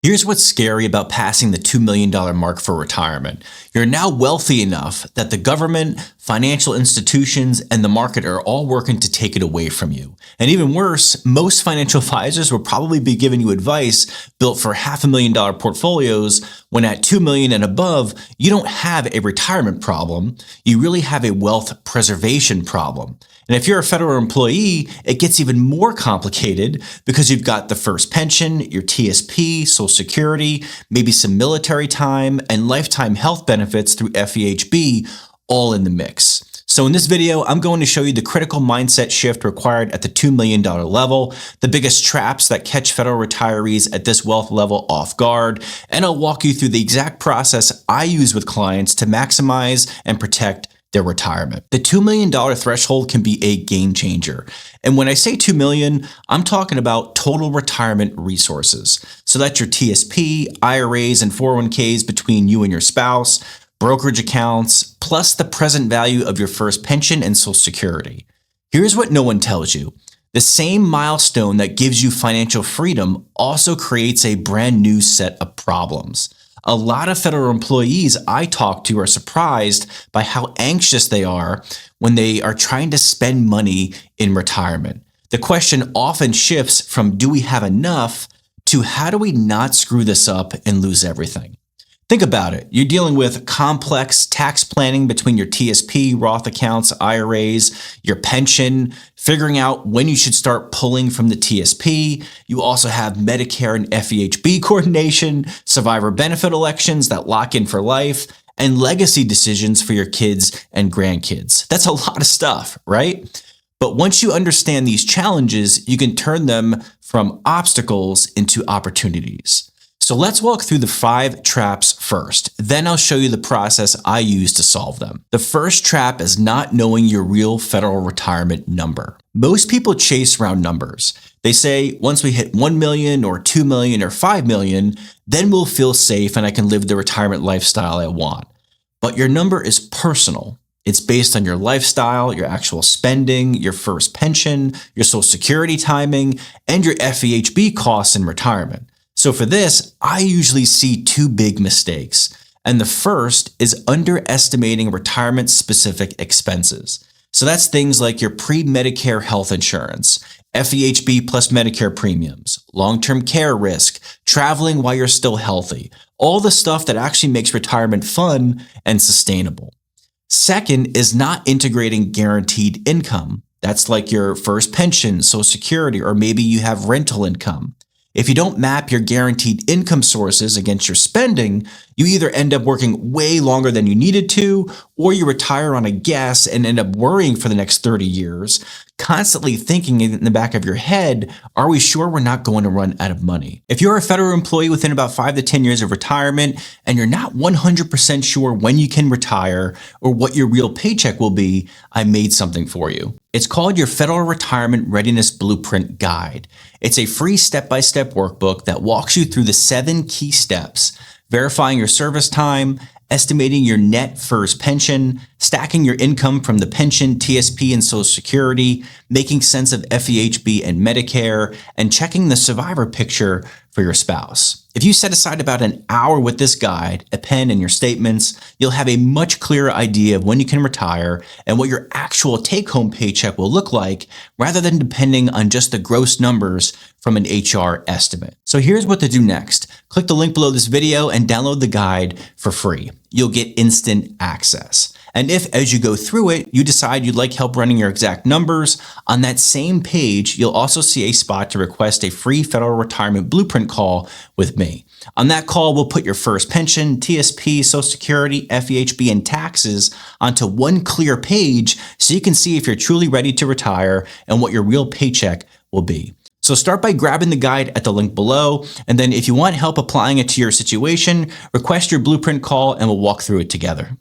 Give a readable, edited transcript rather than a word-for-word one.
Here's what's scary about passing the $2 million mark for retirement. You're now wealthy enough that the government, financial institutions, and the market are all working to take it away from you. And even worse, most financial advisors will probably be giving you advice built for $500,000 portfolios when at $2 million and above, you don't have a retirement problem. You really have a wealth preservation problem. And if you're a federal employee, it gets even more complicated because you've got the FERS pension, your TSP, Social Security, maybe some military time, and lifetime health benefits through FEHB all in the mix. So in this video, I'm going to show you the critical mindset shift required at the $2 million level, the biggest traps that catch federal retirees at this wealth level off guard, and I'll walk you through the exact process I use with clients to maximize and protect their retirement. The $2 million threshold can be a game changer. And when I say $2 million, I'm talking about total retirement resources. So that's your TSP, IRAs, and 401ks between you and your spouse, brokerage accounts, plus the present value of your FERS pension and Social Security. Here's what no one tells you. The same milestone that gives you financial freedom also creates a brand new set of problems. A lot of federal employees I talk to are surprised by how anxious they are when they are trying to spend money in retirement. The question often shifts from do we have enough to how do we not screw this up and lose everything? Think about it. You're dealing with complex tax planning between your TSP, Roth accounts, IRAs, your pension, figuring out when you should start pulling from the TSP. You also have Medicare and FEHB coordination, survivor benefit elections that lock in for life, and legacy decisions for your kids and grandkids. That's a lot of stuff, right? But once you understand these challenges, you can turn them from obstacles into opportunities. So let's walk through the 5 traps first. Then I'll show you the process I use to solve them. The first trap is not knowing your real federal retirement number. Most people chase round numbers. They say, once we hit 1 million or 2 million or 5 million, then we'll feel safe and I can live the retirement lifestyle I want. But your number is personal. It's based on your lifestyle, your actual spending, your FERS pension, your Social Security timing, and your FEHB costs in retirement. So for this, I usually see 2 big mistakes. And the first is underestimating retirement-specific expenses. So that's things like your pre-Medicare health insurance, FEHB plus Medicare premiums, long-term care risk, traveling while you're still healthy, all the stuff that actually makes retirement fun and sustainable. Second is not integrating guaranteed income. That's like your FERS pension, Social Security, or maybe you have rental income. If you don't map your guaranteed income sources against your spending, you either end up working way longer than you needed to, or you retire on a guess and end up worrying for the next 30 years, constantly thinking in the back of your head, are we sure we're not going to run out of money? If you're a federal employee within about 5 to 10 years of retirement, and you're not 100% sure when you can retire or what your real paycheck will be, I made something for you. It's called your Federal Retirement Readiness Blueprint Guide. It's a free step-by-step workbook that walks you through the 7 key steps: verifying your service time, estimating your net FERS pension, stacking your income from the pension, TSP, and Social Security, making sense of FEHB and Medicare, and checking the survivor picture for your spouse. If you set aside about an hour with this guide, a pen, and your statements, you'll have a much clearer idea of when you can retire and what your actual take-home paycheck will look like, rather than depending on just the gross numbers from an HR estimate. So here's what to do next. Click the link below this video and download the guide for free. You'll get instant access. And if, as you go through it, you decide you'd like help running your exact numbers, on that same page, you'll also see a spot to request a free federal retirement blueprint call with me. On that call, we'll put your FERS pension, TSP, Social Security, FEHB, and taxes onto one clear page so you can see if you're truly ready to retire and what your real paycheck will be. So start by grabbing the guide at the link below, and then if you want help applying it to your situation, request your blueprint call and we'll walk through it together.